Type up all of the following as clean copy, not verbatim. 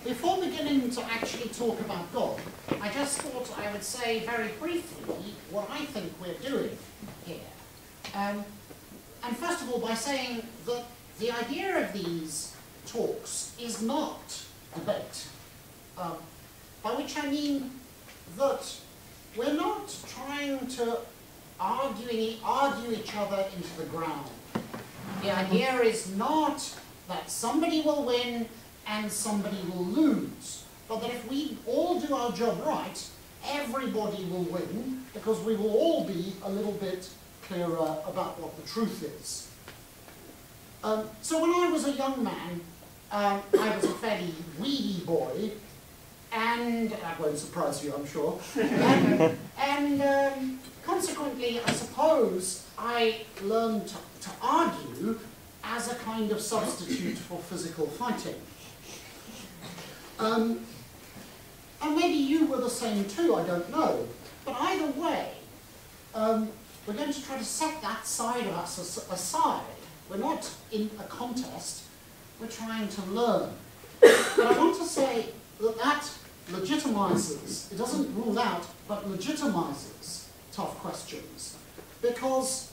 before beginning to actually talk about God, I just thought I would say very briefly what I think we're doing here. And first of all, by saying that the idea of these talks is not debate, by which I mean that we're not trying to argue each other into the ground. The idea is not that somebody will win and somebody will lose, but that if we all do our job right, everybody will win, because we will all be a little bit clearer about what the truth is. So when I was a young man, I was a fairly weedy boy, and that won't surprise you, I'm sure. And consequently, I suppose I learned to argue as a kind of substitute for physical fighting. And maybe you were the same too, I don't know. But either way, we're going to try to set that side of us aside. We're not in a contest, we're trying to learn. But I want to say that that legitimizes, it doesn't rule out, but legitimizes tough questions. Because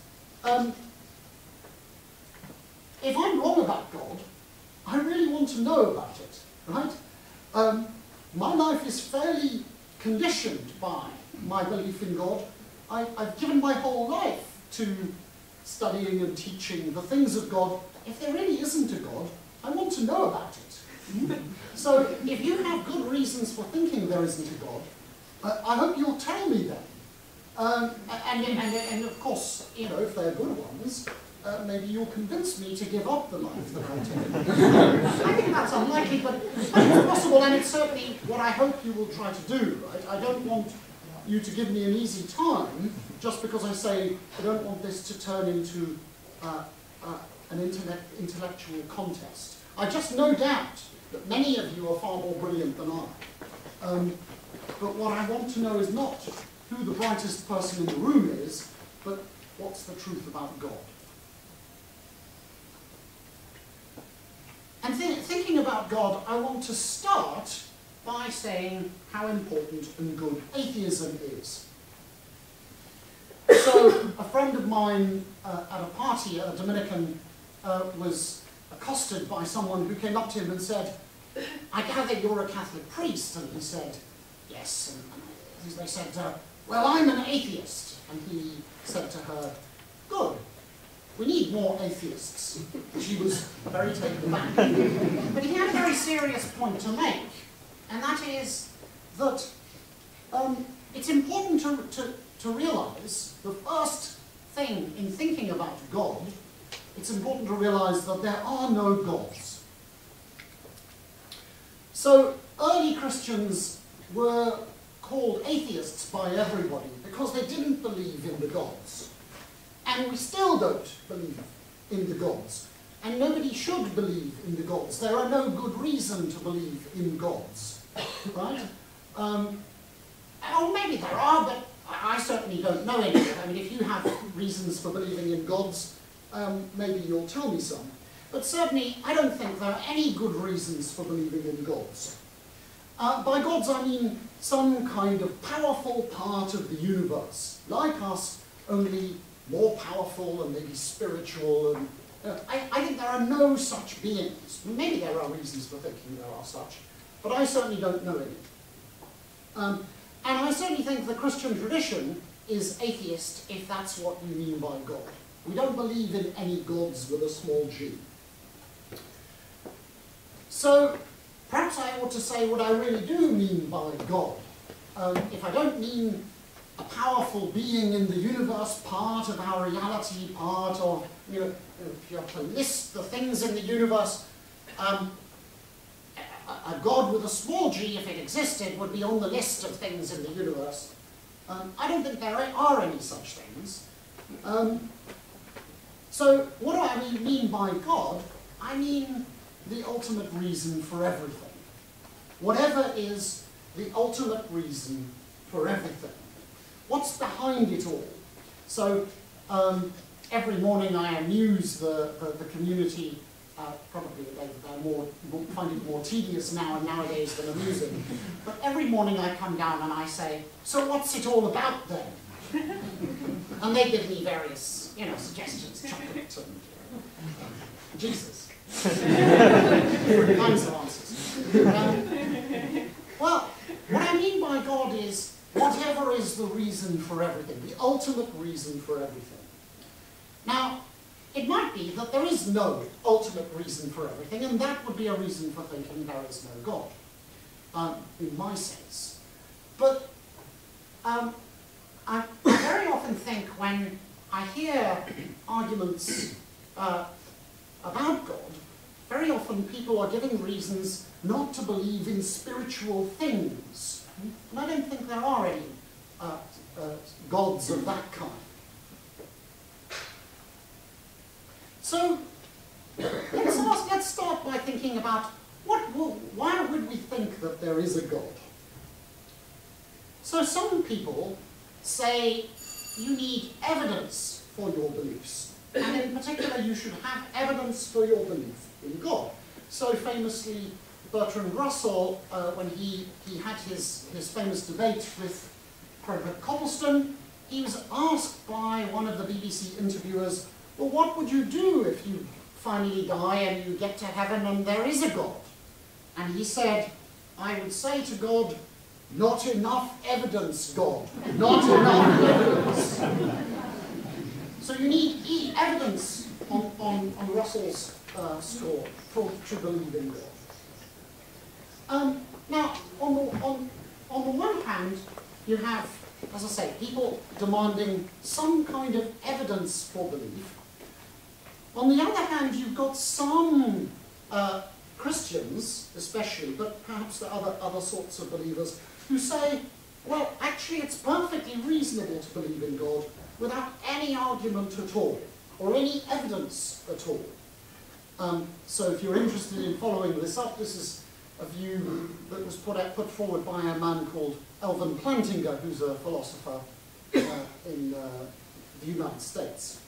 if I'm wrong about God, I really want to know about it, right? My life is fairly conditioned by my belief in God. I've given my whole life to studying and teaching the things of God. If there really isn't a God, I want to know about it. So if you have good reasons for thinking there isn't a God, I hope you'll tell me them. And of course, you know, if they're good ones, maybe you'll convince me to give up the life that I take. I think that's unlikely, but it's possible, and it's certainly what I hope you will try to do, right? I don't want you to give me an easy time just because I say I don't want this to turn into an intellectual contest. I just no doubt that many of you are far more brilliant than I. But what I want to know is not who the brightest person in the room is, but what's the truth about God. And thinking about God, I want to start by saying how important and good atheism is. So, a friend of mine at a party, a Dominican, was accosted by someone who came up to him and said, "I gather you're a Catholic priest?" And he said, "Yes." And they said, "Well, I'm an atheist." And he said to her, "Good. We need more atheists." She was very taken aback. But he had a very serious point to make, and that is that it's important to realize the first thing in thinking about God, it's important to realize that there are no gods. So early Christians were called atheists by everybody because they didn't believe in the gods. And we still don't believe in the gods. And nobody should believe in the gods. There are no good reason to believe in gods, right? Or maybe there are, but I certainly don't know any. I mean, if you have reasons for believing in gods, maybe you'll tell me some. But certainly, I don't think there are any good reasons for believing in gods. By gods, I mean some kind of powerful part of the universe, like us, only more powerful and maybe spiritual. And I think there are no such beings. Maybe there are reasons for thinking there are such, but I certainly don't know any. And I certainly think the Christian tradition is atheist if that's what we mean by God. We don't believe in any gods with a small g. So perhaps I ought to say what I really do mean by God. If I don't mean a powerful being in the universe, part of our reality, part of, you know, if you have to list the things in the universe, a God with a small g, if it existed, would be on the list of things in the universe. I don't think there are any such things. So what do I mean by God? I mean the ultimate reason for everything. Whatever is the ultimate reason for everything. What's behind it all? So every morning I amuse the community probably they find it more tedious nowadays than amusing. But every morning I come down and I say, so what's it all about then? And they give me various, suggestions, chocolate and Jesus. Different kinds of answers. Well, what I mean by God is whatever is the reason for everything, the ultimate reason for everything. Now, it might be that there is no ultimate reason for everything, and that would be a reason for thinking there is no God, in my sense. But I very often think when I hear arguments about God, very often people are giving reasons not to believe in spiritual things. And I don't think there are any gods of that kind. So let's start by thinking about why would we think that there is a God? So some people say you need evidence for your beliefs. And in particular, you should have evidence for your belief in God. So famously, Bertrand Russell, when he had his famous debate with Frederick Coppleston, he was asked by one of the BBC interviewers, well, what would you do if you finally die and you get to heaven and there is a God? And he said, I would say to God, not enough evidence, God. Not enough evidence. So you need evidence on Russell's score to believe in God. Now, on the one hand, you have, as I say, people demanding some kind of evidence for belief. On the other hand, you've got some Christians, especially, but perhaps the other sorts of believers, who say, well, actually it's perfectly reasonable to believe in God without any argument at all, or any evidence at all. So if you're interested in following this up, this is a view that was put forward by a man called Alvin Plantinga, who's a philosopher in the United States.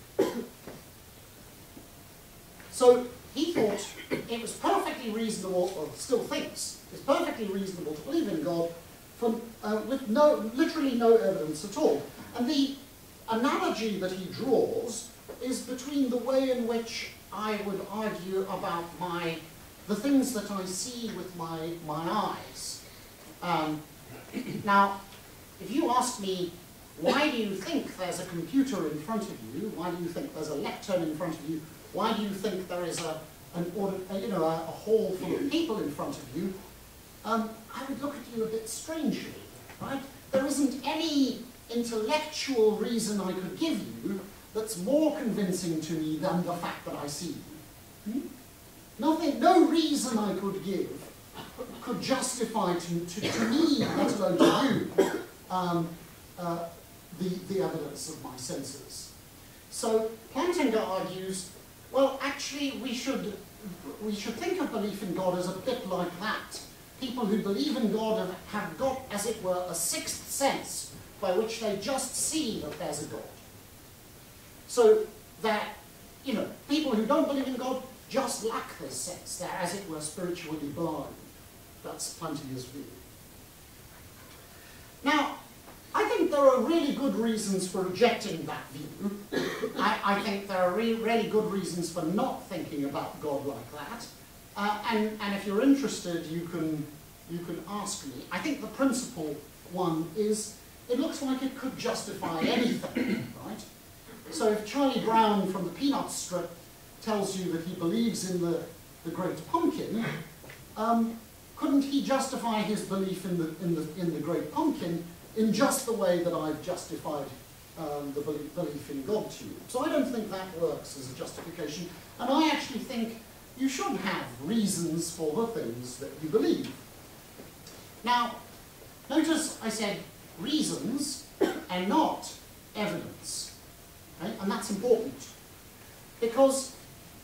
So he thought it was perfectly reasonable, or still thinks, it's perfectly reasonable to believe in God with literally no evidence at all. And the analogy that he draws is between the way in which I would argue about the things that I see with my eyes. Now, if you ask me, why do you think there's a computer in front of you? Why do you think there's a lectern in front of you? Why do you think there is a hall full of people in front of you? I would look at you a bit strangely, right? There isn't any intellectual reason I could give you that's more convincing to me than the fact that I see you. No reason I could give could justify to me, let alone to you, the evidence of my senses. So Plantinga argues, well, actually, we should think of belief in God as a bit like that. People who believe in God have got, as it were, a sixth sense by which they just see that there's a God. So that, people who don't believe in God just lack this sense. They're, as it were, spiritually blind. That's Plantinga's view. Now, I think there are really good reasons for rejecting that view. I think there are really good reasons for not thinking about God like that. And if you're interested, you can ask me. I think the principal one is, it looks like it could justify anything, right? So if Charlie Brown from the Peanuts strip tells you that he believes in the Great Pumpkin, couldn't he justify his belief in the Great Pumpkin in just the way that I've justified the belief in God to you? So I don't think that works as a justification, and I actually think you should have reasons for the things that you believe. Now, notice I said reasons and not evidence, okay? And that's important, because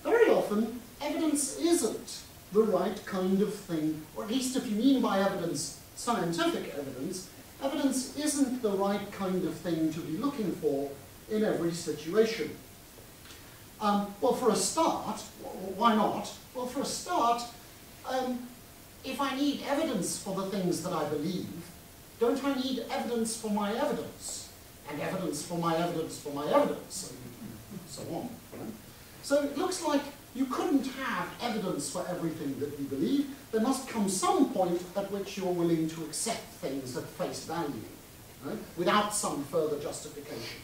very often evidence isn't the right kind of thing, or at least if you mean by evidence scientific evidence, evidence isn't the right kind of thing to be looking for in every situation. Well, for a start, why not? Well, for a start, if I need evidence for the things that I believe, don't I need evidence for my evidence? And evidence for my evidence for my evidence, and so on. Right? So it looks like you couldn't have evidence for everything that you believe. There must come some point at which you're willing to accept things at face value, right? Without some further justification.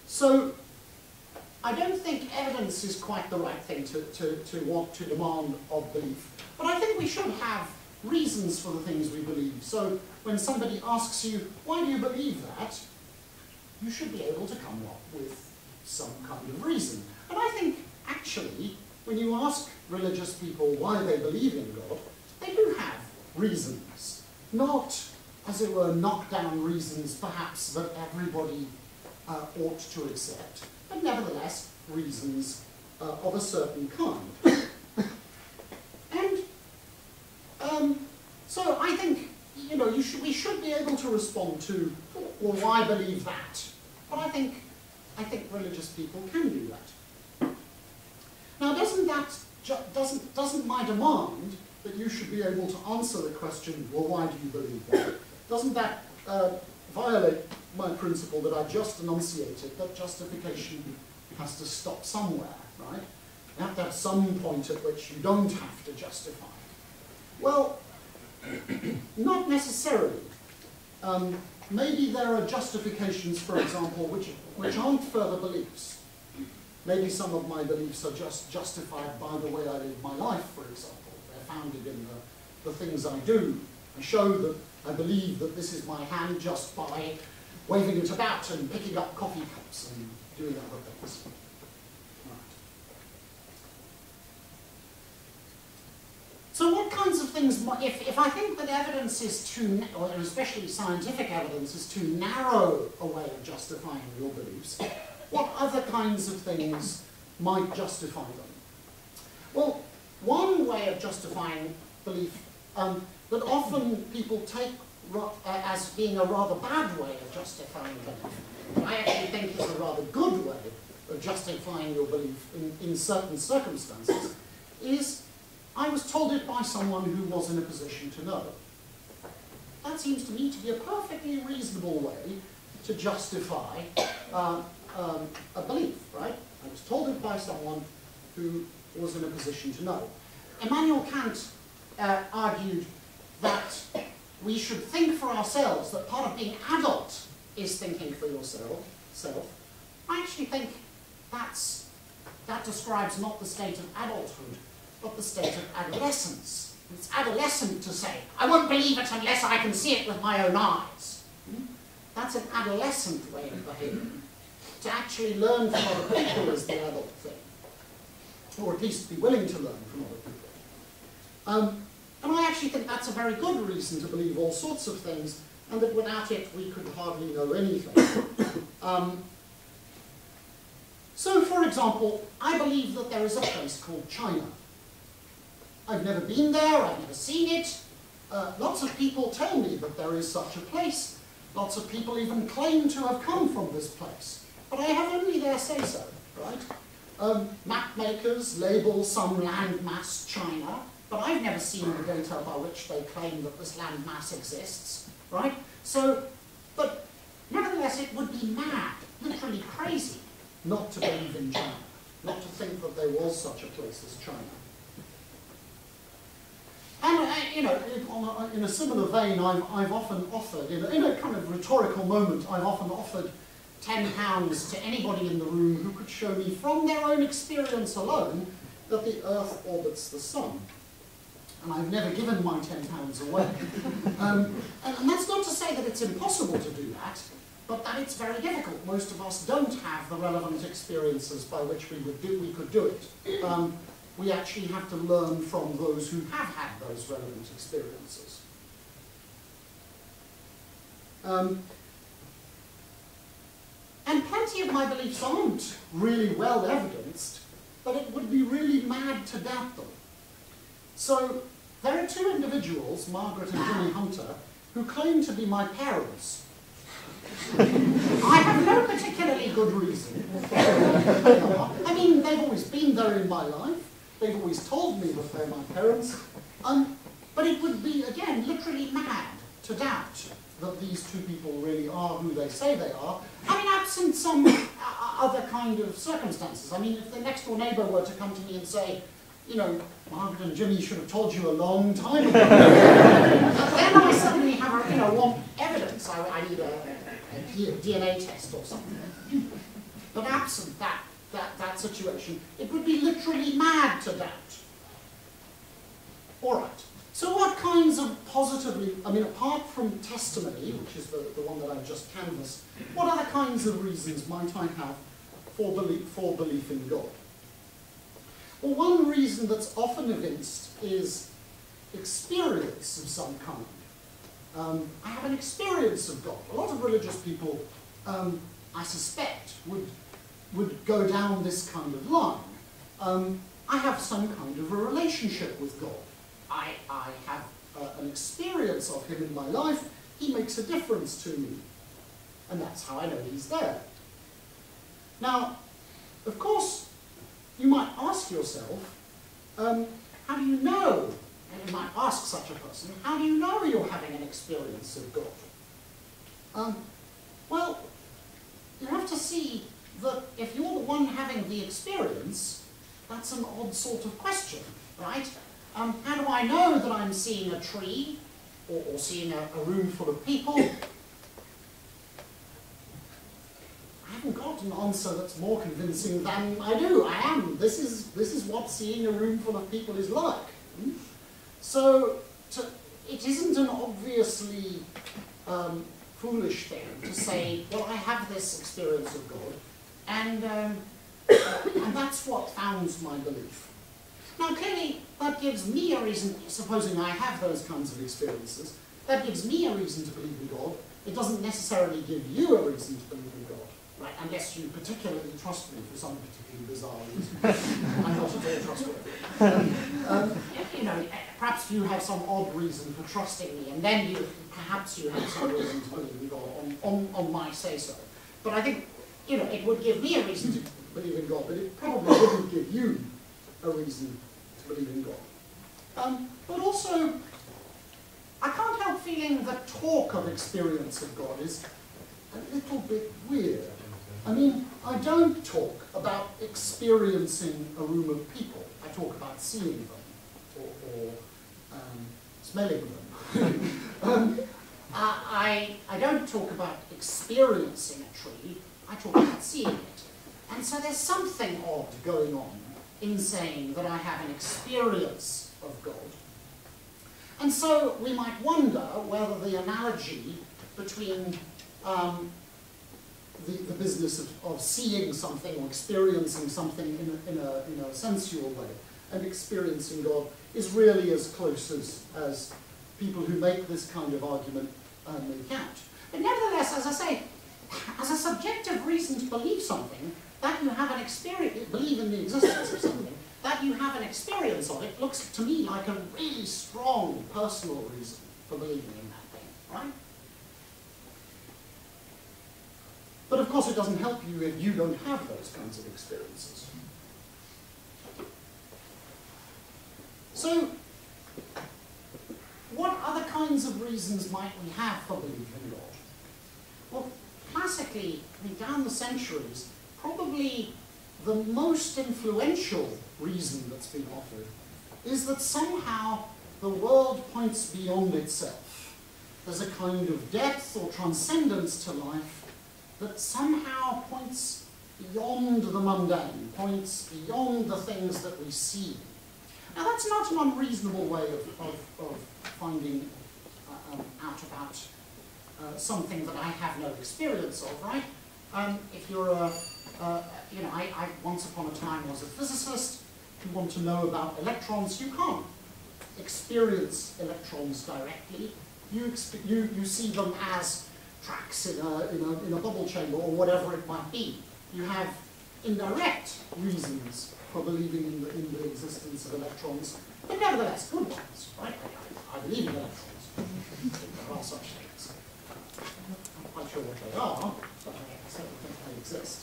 So I don't think evidence is quite the right thing to want to demand of belief. But I think we should have reasons for the things we believe. So when somebody asks you, why do you believe that? You should be able to come up with some kind of reason. And I think, actually, when you ask religious people why they believe in God, they do have reasons. Not, as it were, knockdown reasons, perhaps, that everybody ought to accept, but nevertheless, reasons of a certain kind. And so I think, you know, we should be able to respond to, well, why believe that? But I think religious people can do that. Now, doesn't my demand that you should be able to answer the question, well, why do you believe that? Doesn't that violate my principle that I just enunciated, that justification has to stop somewhere, right? You have to have some point at which you don't have to justify. Well, not necessarily. Maybe there are justifications, for example, which aren't further beliefs. Maybe some of my beliefs are just justified by the way I live my life, for example. They're founded in the things I do. I show that I believe that this is my hand just by waving it about and picking up coffee cups and doing other things. Right. So what kinds of things, if I think that evidence is too, or especially scientific evidence, is too narrow a way of justifying your beliefs, what other kinds of things might justify them? Well, one way of justifying belief that often people take as being a rather bad way of justifying belief, but I actually think is a rather good way of justifying your belief in certain circumstances, is I was told it by someone who was in a position to know. That seems to me to be a perfectly reasonable way to justify a belief, right? I was told it by someone who was in a position to know. Immanuel Kant argued that we should think for ourselves, that part of being adult is thinking for yourself. I actually think that describes not the state of adulthood, but the state of adolescence. It's adolescent to say, I won't believe it unless I can see it with my own eyes. That's an adolescent way of behaving. To actually learn from other people is the adult thing, or at least be willing to learn from other people. And I actually think that's a very good reason to believe all sorts of things, and that without it we could hardly know anything. So, for example, I believe that there is a place called China. I've never been there, I've never seen it. Lots of people tell me that there is such a place. Lots of people even claim to have come from this place. But I have only their say-so, right? Map makers label some landmass China, but I've never seen the data by which they claim that this landmass exists, right? So, but nevertheless, it would be mad, literally crazy, not to believe in China, not to think that there was such a place as China. And, you know, in a similar vein, I've often offered, in a kind of rhetorical moment, I've often offered £10 to anybody in the room who could show me from their own experience alone that the Earth orbits the Sun. And I've never given my £10 away. And that's not to say that it's impossible to do that, but that it's very difficult. Most of us don't have the relevant experiences by which we could do it. We actually have to learn from those who have had those relevant experiences. And plenty of my beliefs aren't really well evidenced, but it would be really mad to doubt them. So there are two individuals, Margaret and Jimmy Hunter, who claim to be my parents. I have no particularly good reason. I mean, they've always been there in my life. They've always told me that they're my parents. But it would be, again, literally mad to doubt that these two people really are who they say they are. I mean, absent some other kind of circumstances. I mean, if the next door neighbour were to come to me and say, you know, Margaret and Jimmy should have told you a long time ago, then I suddenly have, want evidence. I need a DNA test or something. But absent that situation, it would be literally mad to doubt. All right. So what kinds of positively, I mean, apart from testimony, which is the one that I've just canvassed, what other kinds of reasons might I have for belief in God? Well, one reason that's often evinced is experience of some kind. I have an experience of God. A lot of religious people, I suspect, would go down this kind of line. I have some kind of a relationship with God. I have an experience of him in my life. He makes a difference to me. And that's how I know he's there. Now, of course, you might ask yourself, how do you know? And you might ask such a person, how do you know you're having an experience of God? Well, you have to see that if you're the one having the experience, that's an odd sort of question, right? How do I know that I'm seeing a tree or seeing a room full of people? I haven't got an answer that's more convincing than I do. I am. This is what seeing a room full of people is like. So it isn't an obviously foolish thing to say, well, I have this experience of God, and that's what founds my belief. Now, clearly, that gives me a reason, supposing I have those kinds of experiences, that gives me a reason to believe in God. It doesn't necessarily give you a reason to believe in God, right? Unless you particularly trust me for some particularly bizarre reason. I'm not at all trustworthy. Perhaps you have some odd reason for trusting me, and then perhaps you have some reason to believe in God on my say-so. But I think, it would give me a reason to believe in God, but it probably wouldn't give you a reason to believe in God. But also, I can't help feeling the talk of experience of God is a little bit weird. I mean, I don't talk about experiencing a room of people. I talk about seeing them or smelling them. I don't talk about experiencing a tree. I talk about seeing it. And so there's something odd going on in saying that I have an experience of God. And so we might wonder whether the analogy between the business of seeing something or experiencing something in a sensual way and experiencing God is really as close as people who make this kind of argument make out. But nevertheless, as I say, as a subjective reason to believe something, that you have an experience, believe in the existence of something, that you have an experience of it looks to me like a really strong personal reason for believing in that thing, right? But of course it doesn't help you if you don't have those kinds of experiences. So, what other kinds of reasons might we have for belief in God? Well, classically, I mean, down the centuries, probably the most influential reason that's been offered is that somehow the world points beyond itself. There's a kind of depth or transcendence to life that somehow points beyond the mundane, points beyond the things that we see. Now that's not an unreasonable way of finding out about something that I have no experience of, right? If you're I once upon a time was a physicist. If you want to know about electrons, you can't experience electrons directly. You see them as tracks in a bubble chamber or whatever it might be. You have indirect reasons for believing in the existence of electrons, but nevertheless good ones, right? I believe in electrons. There are such things. I'm not quite sure what they are, but I certainly think they exist.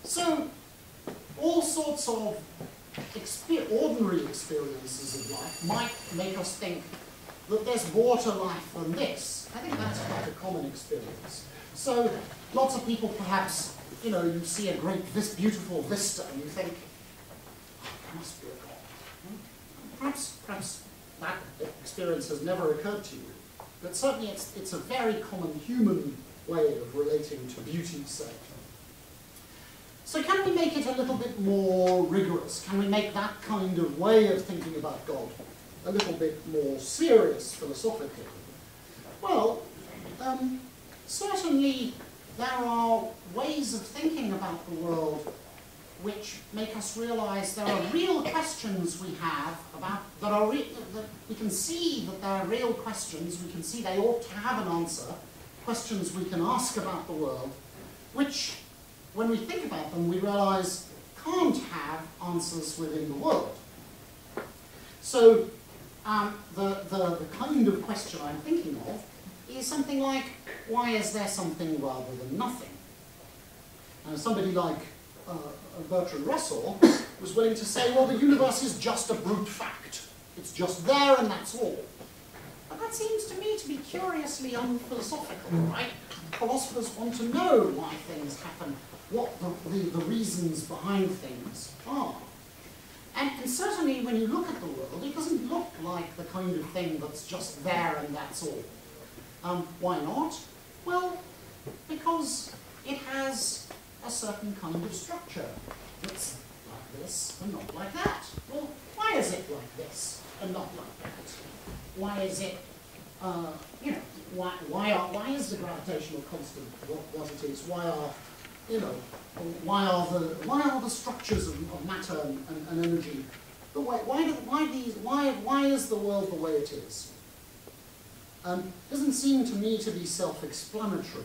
So, all sorts of ordinary experiences of life might make us think that there's more to life than this. I think that's quite a common experience. So, lots of people perhaps, you know, you see a great, this beautiful vista and you think, oh, there must be a God. Perhaps that experience has never occurred to you. But certainly it's a very common human way of relating to beauty, say. So can we make it a little bit more rigorous? Can we make that kind of way of thinking about God a little bit more serious philosophically? Well, certainly there are ways of thinking about the world which make us realize there are real questions we have about, that we can see that there are real questions, we can see they ought to have an answer, questions we can ask about the world, which, when we think about them, we realize can't have answers within the world. So, the kind of question I'm thinking of is something like, why is there something rather than nothing? And somebody like Bertrand Russell was willing to say, well, the universe is just a brute fact. It's just there and that's all. But that seems to me to be curiously unphilosophical, right? Philosophers want to know why things happen, what the reasons behind things are. And certainly when you look at the world, it doesn't look like the kind of thing that's just there and that's all. Why not? Well, because it has a certain kind of structure. It's like this and not like that. Well, why is it like this and not like that? Why is it, you know, why is the gravitational constant what it is? Why are, you know, why are the structures of matter and energy the way? Why is the world the way it is? Doesn't seem to me to be self-explanatory.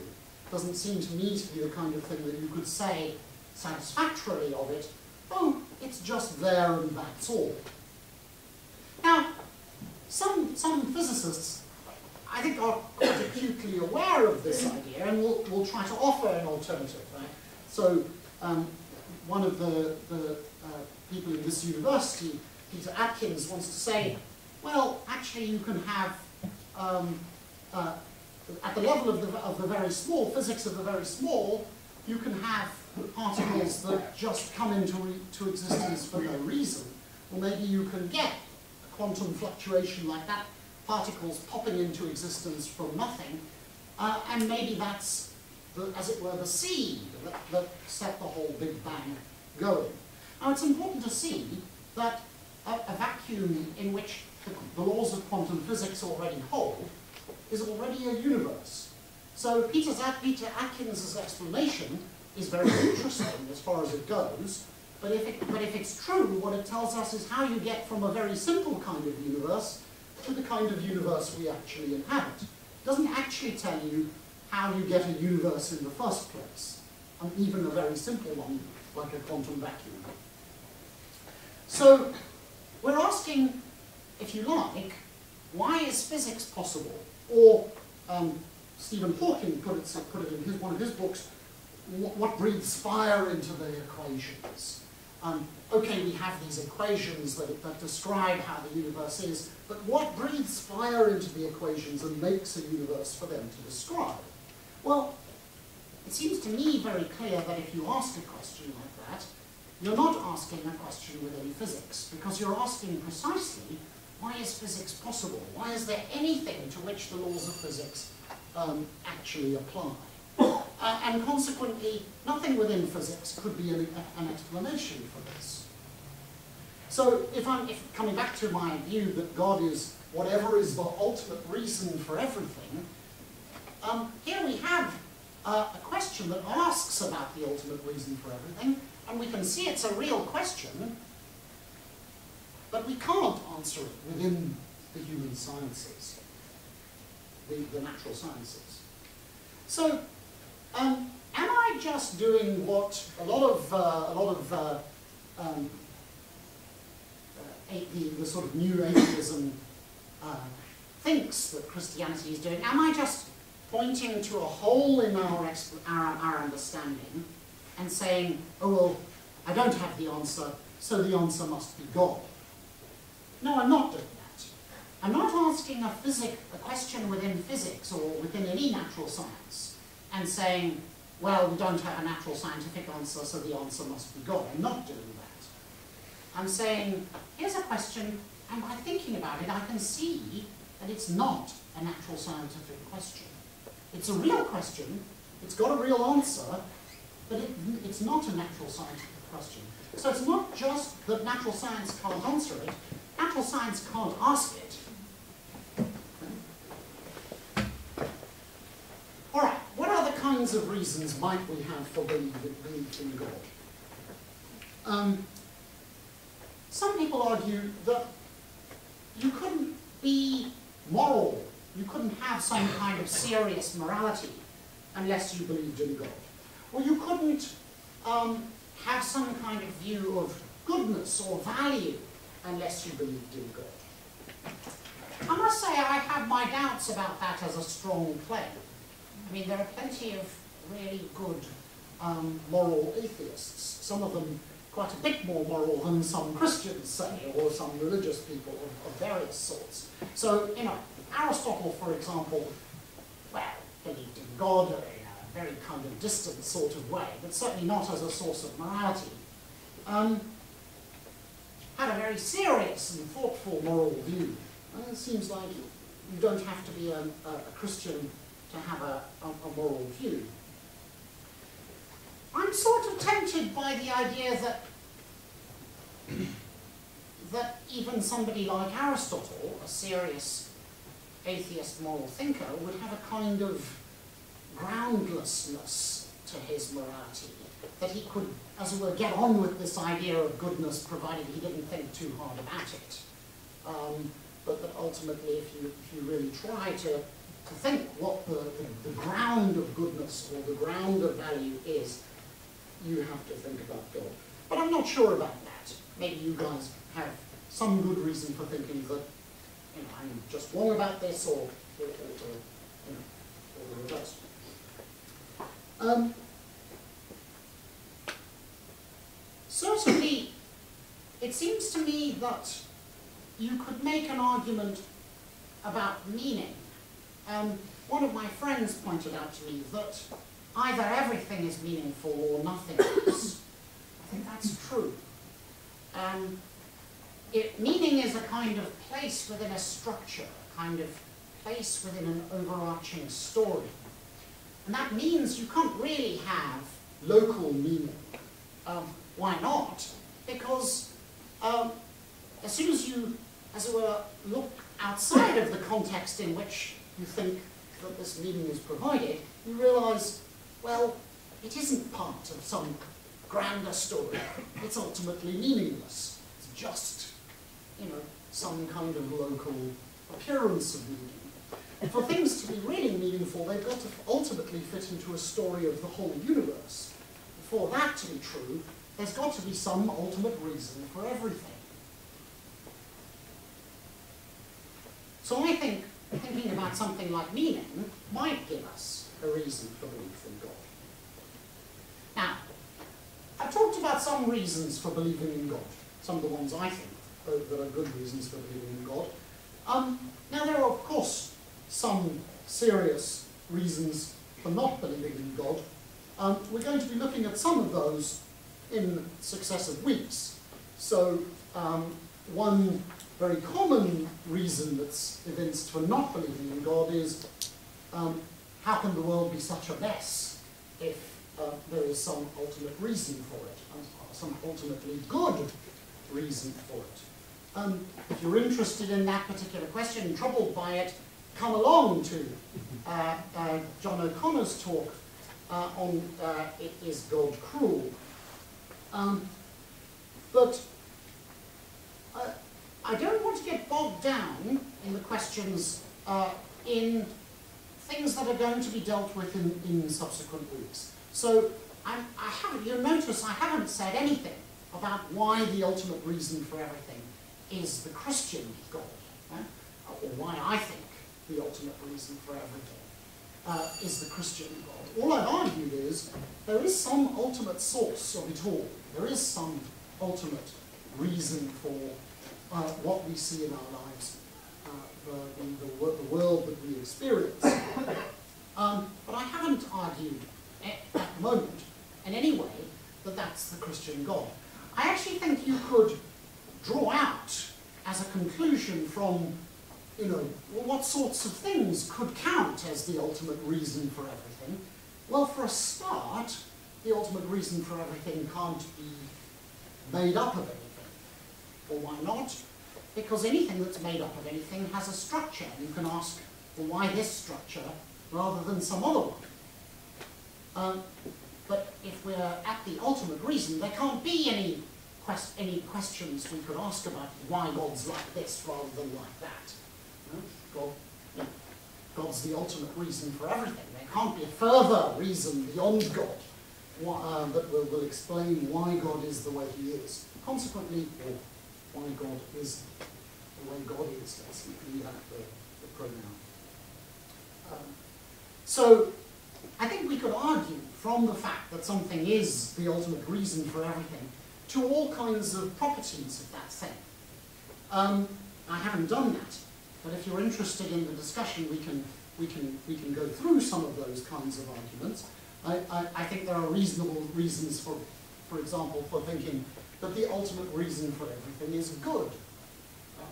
Doesn't seem to me to be the kind of thing that you could say satisfactorily of it. Oh, it's just there and that's all. Now, some physicists, I think, are quite acutely aware of this idea and will try to offer an alternative, right? So, one of the people in this university, Peter Atkins, wants to say, well, actually you can have, at the level of the very small, physics of the very small, you can have particles that just come into existence for no reason. Or maybe you can get a quantum fluctuation like that, particles popping into existence from nothing, and maybe that's, as it were, the seed that set the whole Big Bang going. Now it's important to see that a vacuum in which the laws of quantum physics already hold is already a universe. So Peter Atkins' explanation is very interesting as far as it goes, but if it's true, what it tells us is how you get from a very simple kind of universe to the kind of universe we actually inhabit. It doesn't actually tell you how you get a universe in the first place, and even a very simple one, like a quantum vacuum. So we're asking, if you like, why is physics possible? Or Stephen Hawking put it in one of his books, what breathes fire into the equations? Okay, we have these equations that describe how the universe is, but what breathes fire into the equations and makes a universe for them to describe? Well, it seems to me very clear that if you ask a question like that, you're not asking a question with any physics, because you're asking precisely, why is physics possible? Why is there anything to which the laws of physics actually apply? And consequently, nothing within physics could be an explanation for this. So if coming back to my view that God is whatever is the ultimate reason for everything, here we have a question that asks about the ultimate reason for everything, and we can see it's a real question, but we can't answer it within the human sciences, the natural sciences. So, am I just doing what a lot of the sort of new atheism thinks that Christianity is doing? Am I just pointing to a hole in our understanding and saying, oh, well, I don't have the answer, so the answer must be God? No, I'm not doing that. I'm not asking a question within physics or within any natural science and saying, well, we don't have a natural scientific answer, so the answer must be God. I'm not doing that. I'm saying, here's a question, and by thinking about it, I can see that it's not a natural scientific question. It's a real question, it's got a real answer, but it's not a natural scientific question. So it's not just that natural science can't answer it, natural science can't ask it. All right, what other kinds of reasons might we have for belief in God? Some people argue that you couldn't be moral, you couldn't have some kind of serious morality unless you believed in God. Or you couldn't have some kind of view of goodness or value unless you believed in God. I must say I have my doubts about that as a strong claim. I mean, there are plenty of really good moral atheists, some of them quite a bit more moral than some Christians say, or some religious people of various sorts. So, you know, Aristotle, for example, well, believed in God in a very kind of distant sort of way, but certainly not as a source of morality. Had a very serious and thoughtful moral view. And it seems like you don't have to be a Christian to have a moral view. I'm sort of tempted by the idea that even somebody like Aristotle, a serious atheist moral thinker, would have a kind of groundlessness to his morality, that he could, as it were, get on with this idea of goodness provided he didn't think too hard about it. But that ultimately, if you really try to think what the ground of goodness or the ground of value is, you have to think about God. But I'm not sure about that. Maybe you guys have some good reason for thinking that, you know, I'm just wrong about this, or you know, or the reverse. Certainly, it seems to me that you could make an argument about meaning. One of my friends pointed out to me that either everything is meaningful or nothing is. I think that's true. Meaning is a kind of place within a structure, a kind of place within an overarching story. And that means you can't really have local meaning. Why not? Because as soon as you, as it were, look outside of the context in which you think that this meaning is provided, you realize, well, it isn't part of some grander story. It's ultimately meaningless. It's just, you know, some kind of local appearance of meaning. And for things to be really meaningful, they've got to ultimately fit into a story of the whole universe. For that to be true, there's got to be some ultimate reason for everything. So I think thinking about something like meaning might give us a reason for belief in God. Now, I've talked about some reasons for believing in God, some of the ones I think that are good reasons for believing in God. Now, there are, of course, some serious reasons for not believing in God. We're going to be looking at some of those in successive weeks. So, one very common reason that's evinced for not believing in God is, how can the world be such a mess if there is some ultimate reason for it, some ultimately good reason for it? If you're interested in that particular question, troubled by it, come along to John O'Connor's talk on Is God Cruel? But I don't want to get bogged down in the questions in things that are going to be dealt with in subsequent weeks. So you'll notice I haven't said anything about why the ultimate reason for everything is the Christian God, right? Or why I think the ultimate reason for everything is the Christian God. All I've argued is there is some ultimate source of it all. There is some ultimate reason for what we see in our lives, the world that we experience. But I haven't argued at the moment in any way that that's the Christian God. I actually think you could draw out as a conclusion from, well, what sorts of things could count as the ultimate reason for everything. Well, for a start, the ultimate reason for everything can't be made up of anything. Well, why not? Because anything that's made up of anything has a structure. You can ask, well, why this structure rather than some other one? But if we're at the ultimate reason, there can't be any questions we could ask about why God's like this rather than like that. God's the ultimate reason for everything. There can't be a further reason beyond God that will explain why God is the way he is. Consequently, or why God is the way God is. Let's leave that the pronoun. So I think we could argue from the fact that something is the ultimate reason for everything to all kinds of properties of that thing. I haven't done that, but if you're interested in the discussion, we can go through some of those kinds of arguments. I think there are reasonable reasons for example, for thinking that the ultimate reason for everything is good.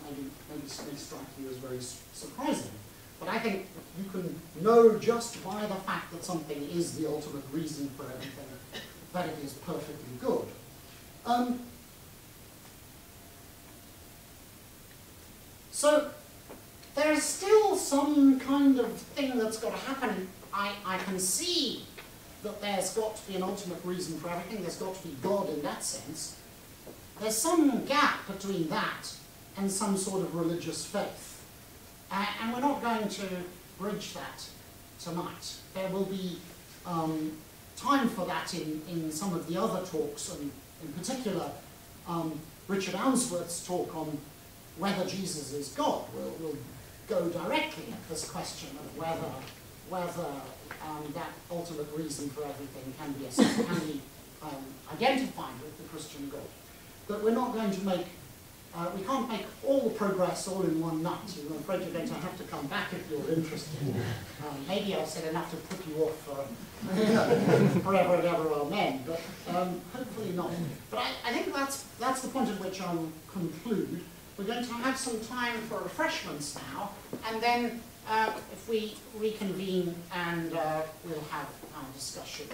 Maybe may strike you as very surprising, but I think you can know just by the fact that something is the ultimate reason for everything that it is perfectly good. So there is still some kind of thing that's got to happen. I can see that there's got to be an ultimate reason for everything. There's got to be God in that sense. There's some gap between that and some sort of religious faith. And we're not going to bridge that tonight. There will be time for that in some of the other talks, and in particular, Richard Ounsworth's talk on whether Jesus is God will go directly at this question of whether that ultimate reason for everything can be identified with the Christian God. But we're not going to make, we can't make all the progress all in one night. I'm afraid you're going to have to come back if you're interested. Maybe I've said enough to put you off forever and ever, amen, but hopefully not. But I think that's the point at which I'll conclude. We're going to have some time for refreshments now, and then if we reconvene and we'll have our discussion.